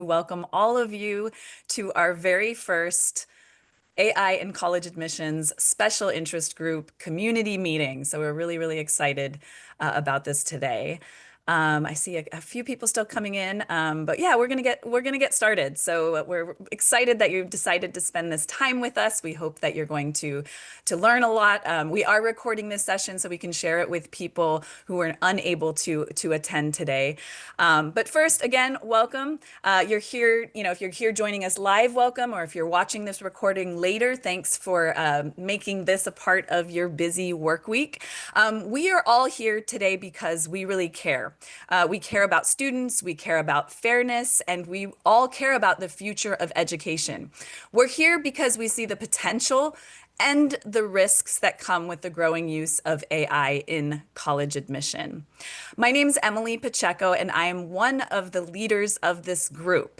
welcome all of you to our very first AI in college admissions special interest group community meeting. So we're really, really excited about this today. I see a few people still coming in, but yeah, we're gonna get started. So we're excited that you've decided to spend this time with us. We hope that you're going to learn a lot. We are recording this session so we can share it with people who are unable to attend today. But first, again, welcome. You're here, if you're here joining us live, welcome, or if you're watching this recording later, thanks for making this a part of your busy work week. We are all here today because we really care. We care about students, we care about fairness, and we all care about the future of education. We're here because we see the potential and the risks that come with the growing use of AI in college admission. My name's Emily Pacheco, and I am one of the leaders of this group.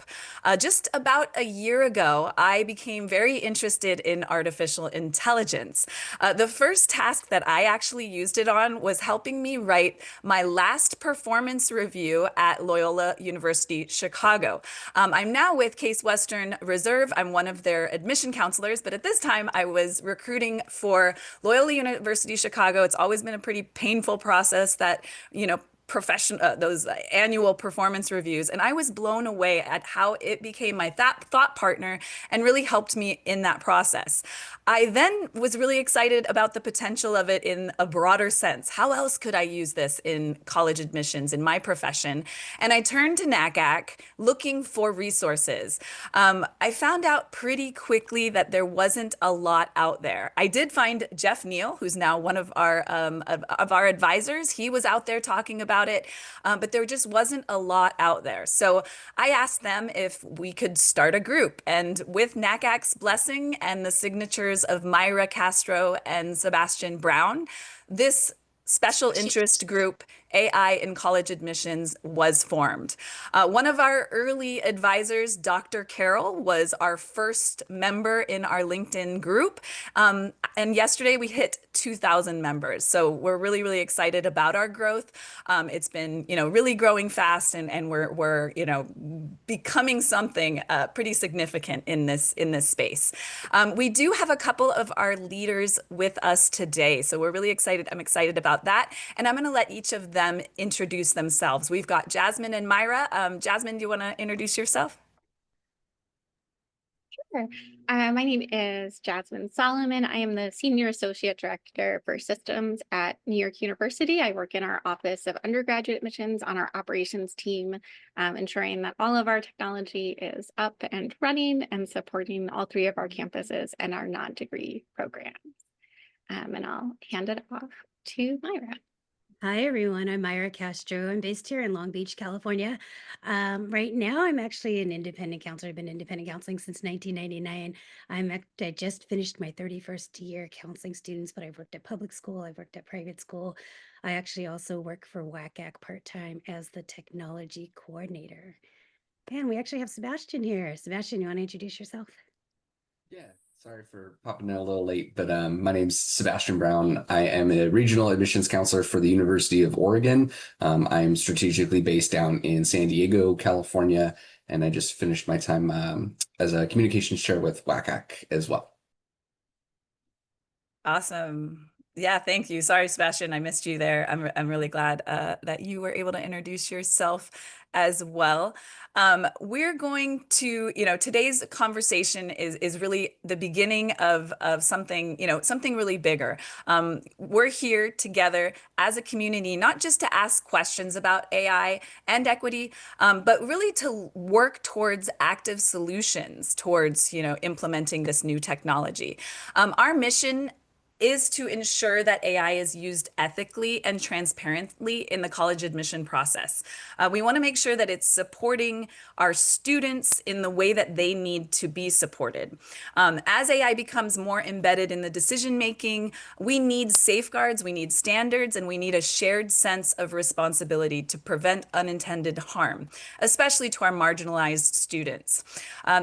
Just about a year ago, I became very interested in artificial intelligence. The first task that I actually used it on was helping me write my last performance review at Loyola University Chicago. I'm now with Case Western Reserve. I'm one of their admission counselors, but at this time I was recruiting for Loyola University Chicago. It's always been a pretty painful process that, those annual performance reviews. And I was blown away at how it became my thought partner and really helped me in that process. I then was really excited about the potential of it in a broader sense. How else could I use this in college admissions in my profession? And I turned to NACAC looking for resources. I found out pretty quickly that there wasn't a lot out there. I did find Jeff Neal, who's now one of our advisors. He was out there talking about it, but there just wasn't a lot out there. So I asked them if we could start a group. And with NACAC's blessing and the signatures of Myra, Castro, and Sebastian Brown, this special interest group, AI in college admissions, was formed. One of our early advisors, Dr. Carroll, was our first member in our LinkedIn group. And yesterday we hit 2,000 members. So we're really, really excited about our growth. It's been, really growing fast, and we're becoming something pretty significant in this space. We do have a couple of our leaders with us today, so we're really excited. I'm excited about that, and I'm going to let each of them introduce themselves. We've got Jasmine and Myra. Jasmine, do you want to introduce yourself? Sure. My name is Jasmine Solomon. I am the Senior Associate Director for Systems at New York University. I work in our Office of Undergraduate Admissions on our operations team, ensuring that all of our technology is up and running and supporting all three of our campuses and our non-degree programs. And I'll hand it off to Myra. Hi, everyone. I'm Myra Castro. I'm based here in Long Beach, California. Right now, I'm actually an independent counselor. I've been independent counseling since 1999. I just finished my 31st year counseling students, but I've worked at public school. I've worked at private school. I actually also work for WACAC part-time as the technology coordinator. And we actually have Sebastian here. Sebastian, you want to introduce yourself? Yeah, sorry for popping in a little late, but my name's Sebastian Brown. I am a regional admissions counselor for the University of Oregon. I'm strategically based down in San Diego, California, and I just finished my time as a communications chair with WACAC as well. Awesome. Yeah, thank you. Sorry, Sebastian, I missed you there. I'm really glad that you were able to introduce yourself as well. We're going to, today's conversation is really the beginning of something, something really bigger. We're here together as a community, not just to ask questions about AI and equity, but really to work towards active solutions towards, implementing this new technology. Our mission is to ensure that AI is used ethically and transparently in the college admission process. We want to make sure that it's supporting our students in the way that they need to be supported. As AI becomes more embedded in the decision making, we need safeguards, we need standards, and we need a shared sense of responsibility to prevent unintended harm, especially to our marginalized students.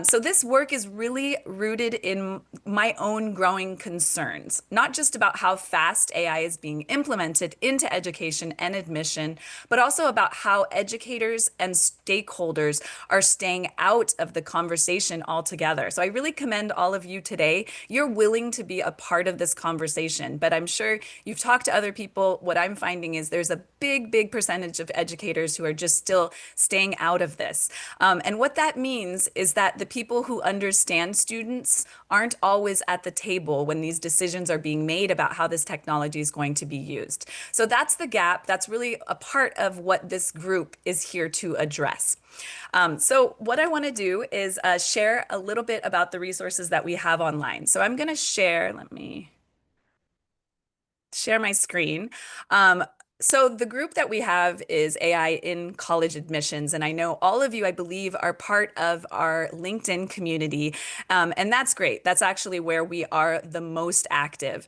So this work is really rooted in my own growing concerns, not not just about how fast AI is being implemented into education and admission, but also about how educators and stakeholders are staying out of the conversation altogether. So I really commend all of you today. You're willing to be a part of this conversation, but I'm sure you've talked to other people. What I'm finding is there's a big percentage of educators who are just still staying out of this. And what that means is that the people who understand students aren't always at the table when these decisions are being made about how this technology is going to be used. So that's the gap. That's really a part of what this group is here to address. So what I want to do is share a little bit about the resources that we have online. So I'm going to share, let me share my screen. So the group that we have is AI in college admissions, and I know all of you, I believe, are part of our LinkedIn community, and that's great. That's actually where we are the most active.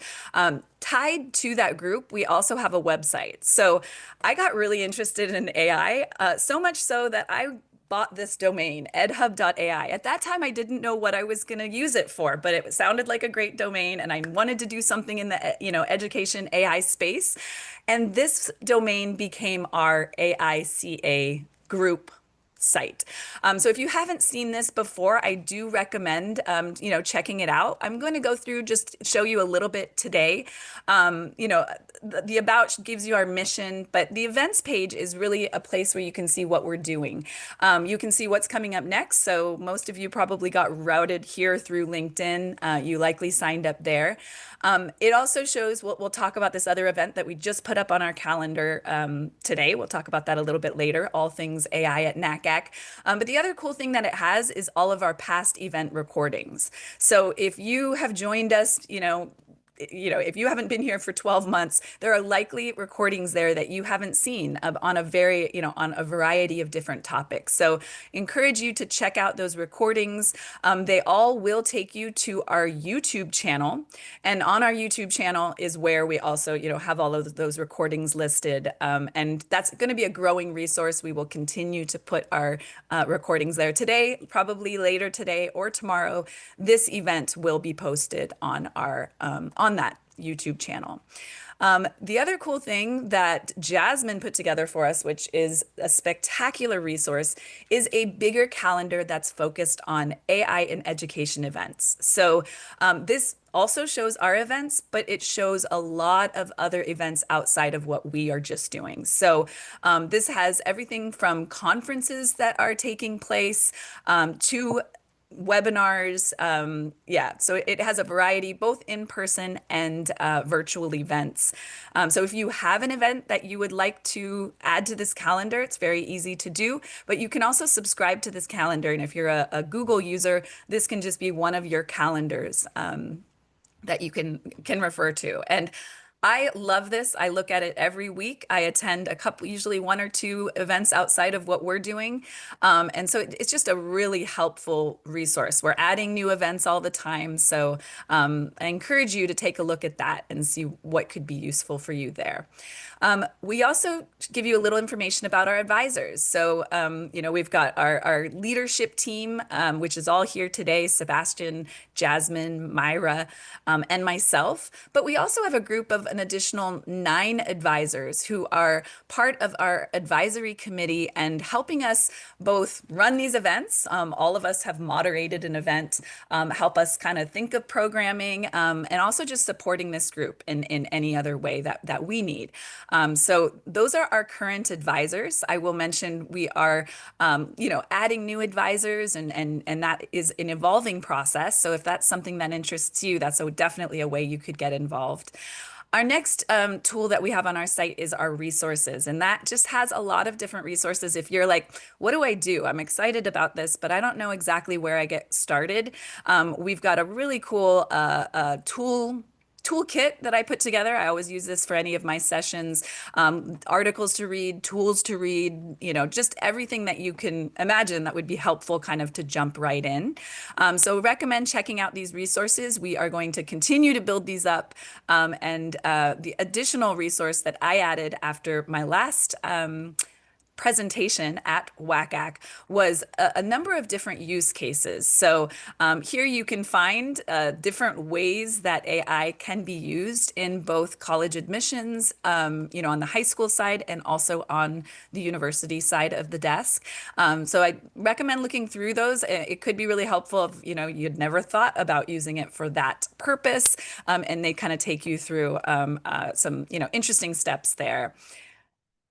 Tied to that group, we also have a website. So I got really interested in AI, so much so that I bought this domain, Edhub.AI. At that time, I didn't know what I was going to use it for, but it sounded like a great domain, and I wanted to do something in the education AI space. And this domain became our AICA group site. So if you haven't seen this before, I do recommend checking it out. I'm going to go through, just show you a little bit today. The about gives you our mission, but the events page is really a place where you can see what we're doing. You can see what's coming up next. So most of you probably got routed here through LinkedIn. You likely signed up there. It also shows, we'll talk about this other event that we just put up on our calendar today. We'll talk about that a little bit later, all things AI at NACAC. But the other cool thing that it has is all of our past event recordings. So if you have joined us, if you haven't been here for 12 months, there are likely recordings there that you haven't seen on a variety of different topics. So encourage you to check out those recordings. They all will take you to our YouTube channel. And on our YouTube channel is where we also, have all of those recordings listed. And that's going to be a growing resource. We will continue to put our recordings there today, probably later today or tomorrow. This event will be posted on our on that YouTube channel. The other cool thing that Jasmine put together for us, which is a spectacular resource, is a bigger calendar that's focused on AI in education events. So this also shows our events, but it shows a lot of other events outside of what we are just doing. So this has everything from conferences that are taking place to webinars. So it has a variety, both in person and virtual events. So if you have an event that you would like to add to this calendar, it's very easy to do, but you can also subscribe to this calendar. And if you're a Google user, this can just be one of your calendars that you can refer to. And I love this. I look at it every week. I attend a couple, usually one or two events outside of what we're doing. And so it's just a really helpful resource. We're adding new events all the time. So I encourage you to take a look at that and see what could be useful for you there. We also give you a little information about our advisors. So, we've got our leadership team, which is all here today, Sebastian, Jasmine, Myra, and myself. But we also have a group of an additional 9 advisors who are part of our advisory committee and helping us both run these events. All of us have moderated an event, help us kind of think of programming, and also just supporting this group in any other way that we need. So those are our current advisors. I will mention we are, adding new advisors, and that is an evolving process. So if that's something that interests you, that's definitely a way you could get involved. Our next tool that we have on our site is our resources, and that just has a lot of different resources. If you're like, what do I do? I'm excited about this, but I don't know exactly where I get started. We've got a really cool toolkit that I put together. I always use this for any of my sessions, articles to read, tools to read, just everything that you can imagine that would be helpful kind of to jump right in. So recommend checking out these resources. We are going to continue to build these up. And the additional resource that I added after my last presentation at WACAC was a number of different use cases. So here you can find different ways that AI can be used in both college admissions, you know, on the high school side and also on the university side of the desk. So I recommend looking through those. It could be really helpful if, you know, you'd never thought about using it for that purpose. And they kind of take you through some, you know, interesting steps there.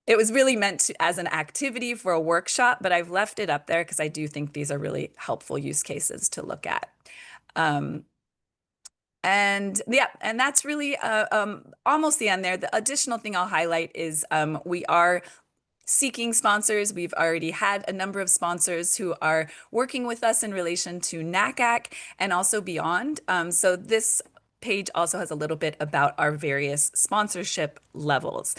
It was really meant as an activity for a workshop, but I've left it up there because I do think these are really helpful use cases to look at. And yeah, and that's really almost the end there. The additional thing I'll highlight is we are seeking sponsors. We've already had a number of sponsors who are working with us in relation to NACAC and also beyond. So this page also has a little bit about our various sponsorship levels.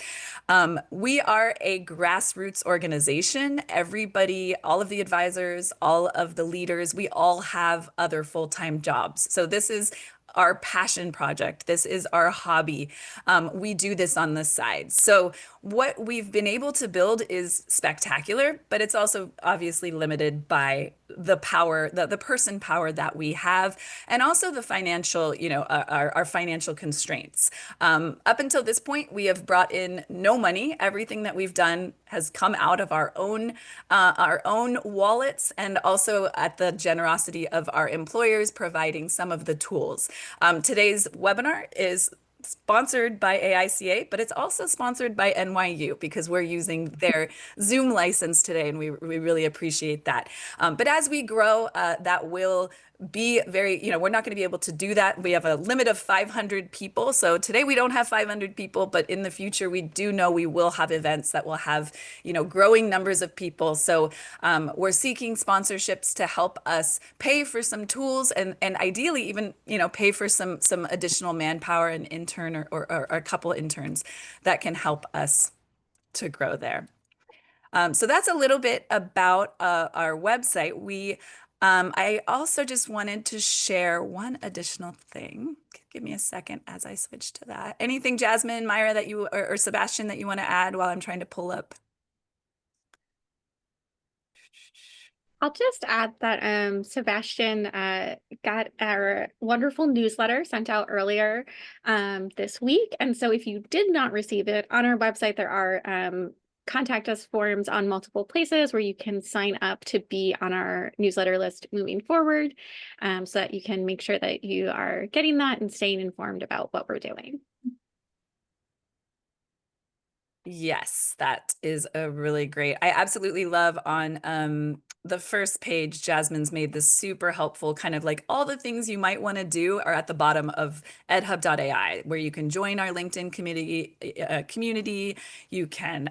We are a grassroots organization. Everybody, all of the advisors, all of the leaders, we all have other full-time jobs. So this is our passion project. This is our hobby. We do this on the side. So what we've been able to build is spectacular, but it's also obviously limited by the power, the person power that we have, and also the financial, you know, our financial constraints. Up until this point, we have brought in no money. Everything that we've done has come out of our own wallets, and also at the generosity of our employers providing some of the tools. Today's webinar is sponsored by AICA, but it's also sponsored by NYU because we're using their Zoom license today, and we really appreciate that. But as we grow, that will be very, you know, we're not going to be able to do that. We have a limit of 500 people. So today we don't have 500 people, but in the future, we do know we will have events that will have, you know, growing numbers of people. So we're seeking sponsorships to help us pay for some tools and ideally even, you know, pay for some additional manpower, an intern or a couple interns that can help us to grow there. So that's a little bit about our website. I also just wanted to share one additional thing. Give me a second as I switch to that. Anything, Jasmine, Myra, that you or Sebastian that you want to add while I'm trying to pull up? I'll just add that Sebastian got our wonderful newsletter sent out earlier this week. And so if you did not receive it, on our website, there are contact us forms on multiple places where you can sign up to be on our newsletter list moving forward, so that you can make sure that you are getting that and staying informed about what we're doing. Yes, that is a really great. I absolutely love on the first page, Jasmine's made this super helpful kind of like all the things you might want to do are at the bottom of Edhub.AI, where you can join our LinkedIn community. You can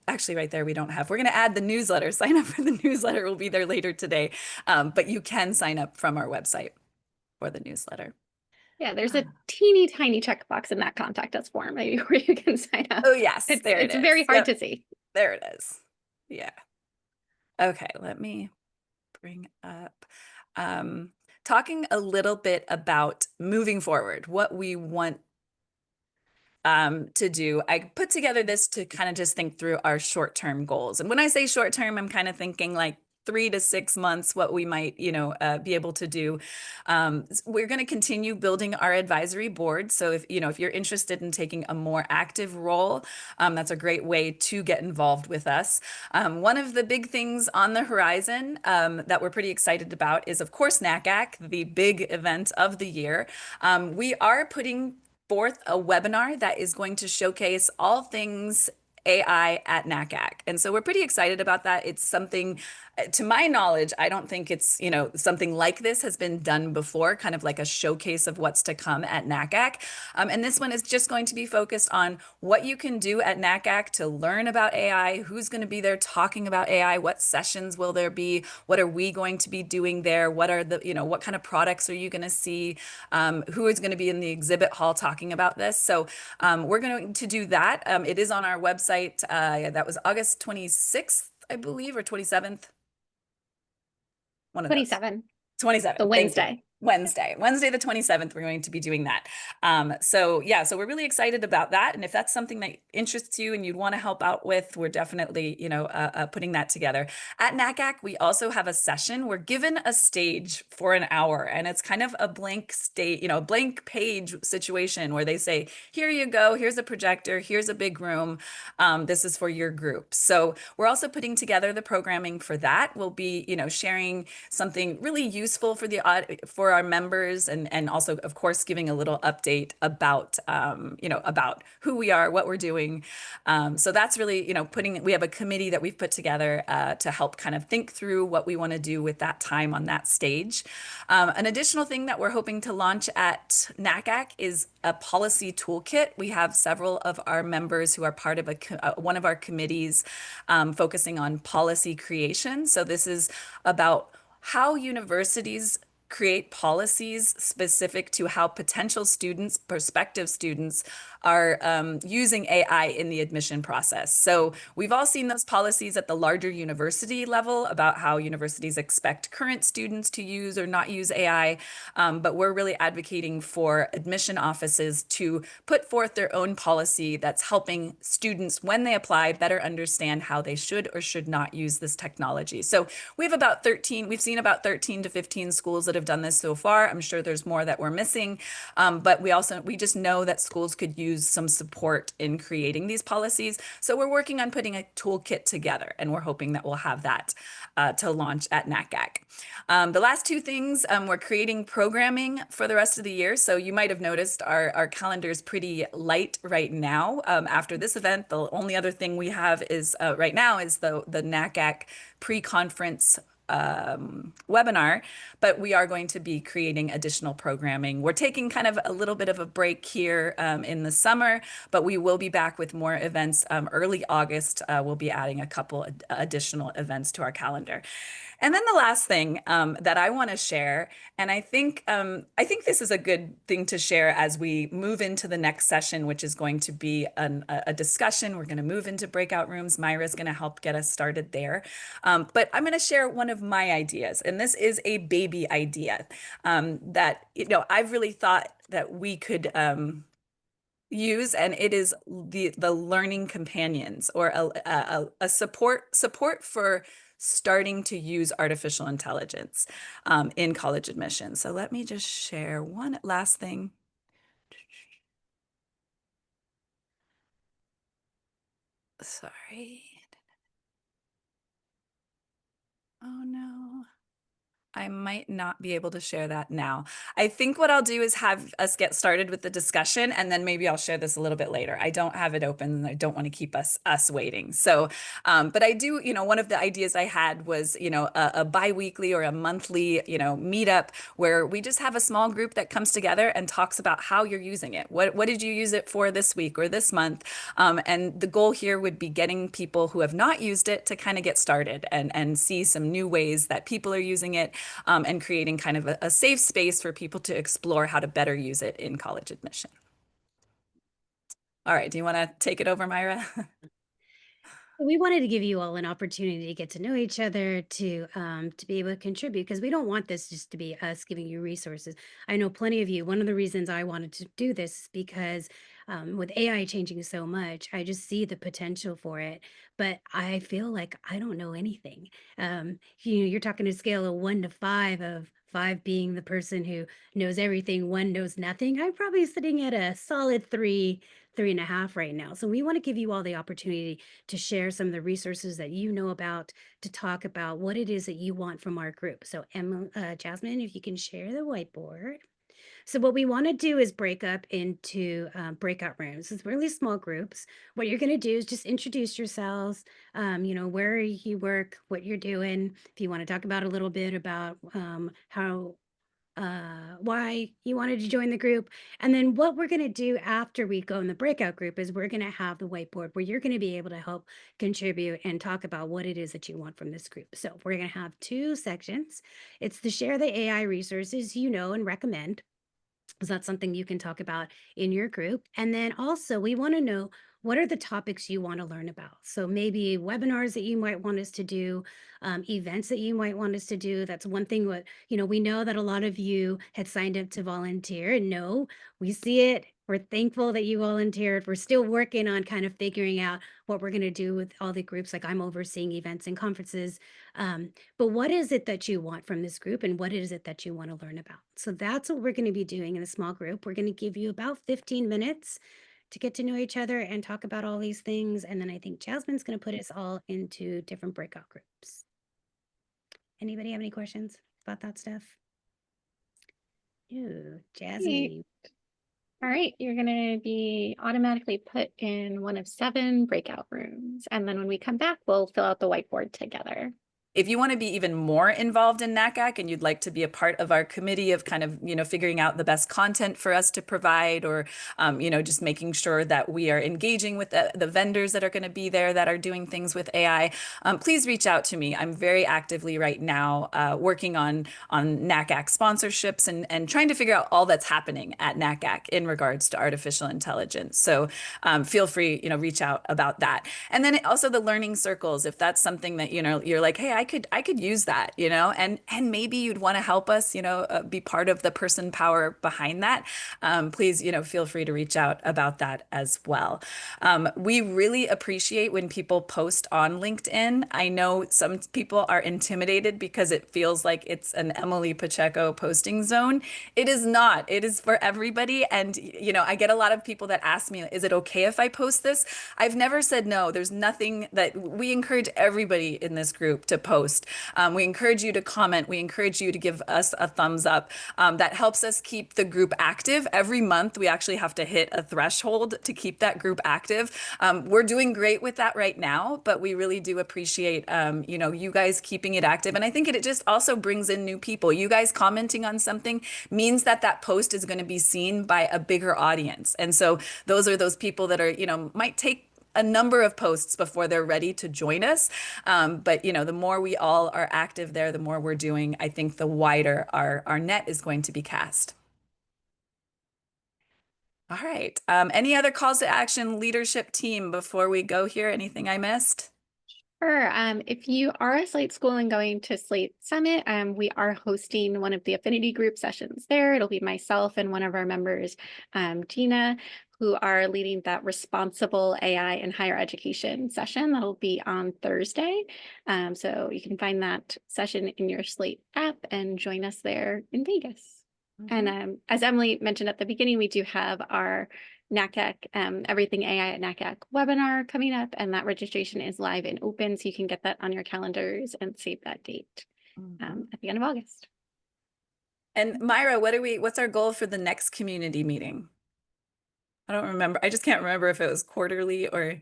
actually right there, we're going to add the newsletter. Sign up for the newsletter. We'll be there later today. But you can sign up from our website for the newsletter. Yeah, there's a teeny tiny checkbox in that contact us form where you can sign up. Oh, yes, it's it's very hard to see. There it is. Yeah. Okay, let me bring up talking a little bit about moving forward, what we want to do. I put together this to kind of just think through our short-term goals. And when I say short-term, I'm kind of thinking like 3 to 6 months, what we might, you know, be able to do. We're going to continue building our advisory board. So if, you know, if you're interested in taking a more active role, that's a great way to get involved with us. One of the big things on the horizon that we're pretty excited about is, of course, NACAC, the big event of the year. We are putting forth a webinar that is going to showcase all things AI at NACAC. And so we're pretty excited about that. It's something, to my knowledge, I don't think it's, you know, something like this has been done before, kind of like a showcase of what's to come at NACAC. And this one is just going to be focused on what you can do at NACAC to learn about AI, who's going to be there talking about AI, what sessions will there be, what are we going to be doing there, what are the, you know, what kind of products are you going to see, who is going to be in the exhibit hall talking about this. So we're going to do that. It is on our website. That was August 26th, I believe, or 27th. One of 27. those. 27. The Wednesday. Wednesday the 27th, we're going to be doing that. So yeah, so we're really excited about that. And if that's something that interests you and you'd want to help out with, we're definitely, putting that together. At NACAC, we also have a session. We're given a stage for an hour, and it's kind of a blank state, blank page situation where they say, here you go, here's a projector, here's a big room. This is for your group. So we're also putting together the programming for that. We'll be, sharing something really useful for our members, and also, of course, giving a little update about about who we are, what we're doing. So that's really, we have a committee that we've put together to help kind of think through what we want to do with that time on that stage. An additional thing that we're hoping to launch at NACAC is a policy toolkit. We have several of our members who are part of one of our committees focusing on policy creation. So this is about how universities create policies specific to how potential students, prospective students, are using AI in the admission process. So we've all seen those policies at the larger university level about how universities expect current students to use or not use AI, but we're really advocating for admission offices to put forth their own policy that's helping students, when they apply, better understand how they should or should not use this technology. So we've seen about 13 to 15 schools that have done this so far. I'm sure there's more that we're missing, but we just know that schools could use some support in creating these policies. So we're working on putting a toolkit together, and we're hoping that we'll have that to launch at NACAC. The last two things, we're creating programming for the rest of the year. So you might have noticed our calendar is pretty light right now. After this event, the only other thing we have is right now is the NACAC pre-conference webinar, but we are going to be creating additional programming. We're taking kind of a little bit of a break here in the summer, but we will be back with more events early August. We'll be adding a couple additional events to our calendar. And then the last thing that I want to share, and I think this is a good thing to share as we move into the next session, which is going to be a discussion. We're going to move into breakout rooms. Myra is going to help get us started there. But I'm going to share one of my ideas, and this is a baby idea that I've really thought that we could use, and it is the learning companions, or a support for starting to use artificial intelligence in college admissions. So let me just share one last thing. Sorry. Oh no. I might not be able to share that now. I think what I'll do is have us get started with the discussion, and then maybe I'll share this a little bit later. I don't have it open, and I don't want to keep us waiting. So, but I do, one of the ideas I had was, a bi-weekly or a monthly, meetup where we just have a small group that comes together and talks about how you're using it. What did you use it for this week or this month? And the goal here would be getting people who have not used it to kind of get started and see some new ways that people are using it. And creating kind of a safe space for people to explore how to better use it in college admission. All right, do you want to take it over, Myra? We wanted to give you all an opportunity to get to know each other, to be able to contribute, because we don't want this just to be us giving you resources. I know plenty of you. One of the reasons I wanted to do this is because with AI changing so much, I just see the potential for it. But I feel like I don't know anything. You're talking a scale of 1 to 5, of 5 being the person who knows everything, 1 knows nothing. I'm probably sitting at a solid 3.5 right now. So we want to give you all the opportunity to share some of the resources that you know about, to talk about what it is that you want from our group. So Jasmine, if you can share the whiteboard. So what we want to do is break up into breakout rooms. It's really small groups. What you're going to do is just introduce yourselves, where you work, what you're doing. If you want to talk about a little bit about why you wanted to join the group. And then what we're going to do after we go in the breakout group is we're going to have the whiteboard where you're going to be able to help contribute and talk about what it is that you want from this group. So we're going to have 2 sections. It's to share the AI resources you know and recommend. Is that something you can talk about in your group? And then also we want to know what are the topics you want to learn about? So maybe webinars that you might want us to do, events that you might want us to do. That's one thing. What, we know that a lot of you had signed up to volunteer, and no, we see it. We're thankful that you volunteered. We're still working on kind of figuring out what we're going to do with all the groups. Like I'm overseeing events and conferences. But what is it that you want from this group, and what is it that you want to learn about? So that's what we're going to be doing in a small group. We're going to give you about 15 minutes to get to know each other and talk about all these things. And then I think Jasmine's going to put us all into different breakout groups. Anybody have any questions about that stuff? Ooh, Jasmine. All right, you're going to be automatically put in one of 7 breakout rooms. And then when we come back, we'll fill out the whiteboard together. If you want to be even more involved in NACAC and you'd like to be a part of our committee of kind of, figuring out the best content for us to provide, or, just making sure that we are engaging with the vendors that are going to be there that are doing things with AI, please reach out to me. I'm very actively right now working on NACAC sponsorships and trying to figure out all that's happening at NACAC in regards to artificial intelligence. So feel free, reach out about that. And then also the learning circles, if that's something that, you're like, hey, I could use that, and maybe you'd want to help us, be part of the person power behind that. Please, feel free to reach out about that as well. We really appreciate when people post on LinkedIn. I know some people are intimidated because it feels like it's an Emily Pacheco posting zone. It is not. It is for everybody. And, I get a lot of people that ask me, is it okay if I post this? I've never said no. There's nothing that we encourage everybody in this group to post. We encourage you to comment. We encourage you to give us a thumbs up. That helps us keep the group active. Every month, we actually have to hit a threshold to keep that group active. We're doing great with that right now, but we really do appreciate, you guys keeping it active. And I think it just also brings in new people. You guys commenting on something means that that post is going to be seen by a bigger audience. And so those are those people that are, might take a number of posts before they're ready to join us. But the more we all are active there, the more we're doing, I think the wider our net is going to be cast. All right. Any other calls to action, leadership team, before we go here? Anything I missed? Sure. If you are a Slate school and going to Slate Summit, we are hosting one of the affinity group sessions there. It'll be myself and one of our members, Gina, who are leading that responsible AI in higher education session. That'll be on Thursday. So you can find that session in your Slate app and join us there in Vegas. And as Emily mentioned at the beginning, we do have our NACAC, Everything AI at NACAC webinar coming up, and that registration is live and open, so you can get that on your calendars and save that date at the end of August. And Myra, what's our goal for the next community meeting? I don't remember. I just can't remember if it was quarterly or.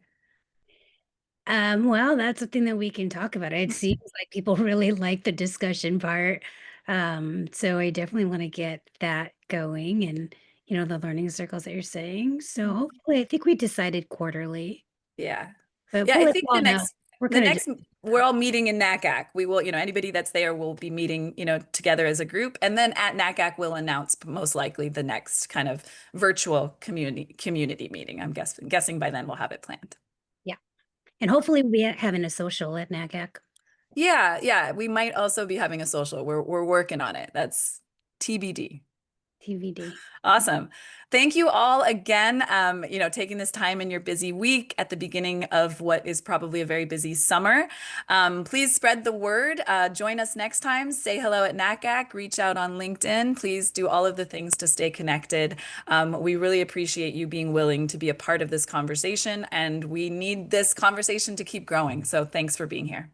Well, that's something that we can talk about. It seems like people really like the discussion part. So I definitely want to get that going, and the learning circles that you're saying. So hopefully, I think we decided quarterly. Yeah. But Yeah, we'll I let think you all know. we're all meeting in NACAC. We will, anybody that's there will be meeting, together as a group. And then at NACAC, we'll announce most likely the next kind of virtual community meeting. I'm guessing by then we'll have it planned. Yeah. And hopefully we having a social at NACAC. Yeah. We might also be having a social. We're working on it. That's TBD. TBD. Awesome. Thank you all again, taking this time in your busy week at the beginning of what is probably a very busy summer. Please spread the word. Join us next time. Say hello at NACAC. Reach out on LinkedIn. Please do all of the things to stay connected. We really appreciate you being willing to be a part of this conversation, and we need this conversation to keep growing. So thanks for being here.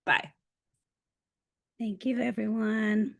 Bye. Thank you, everyone.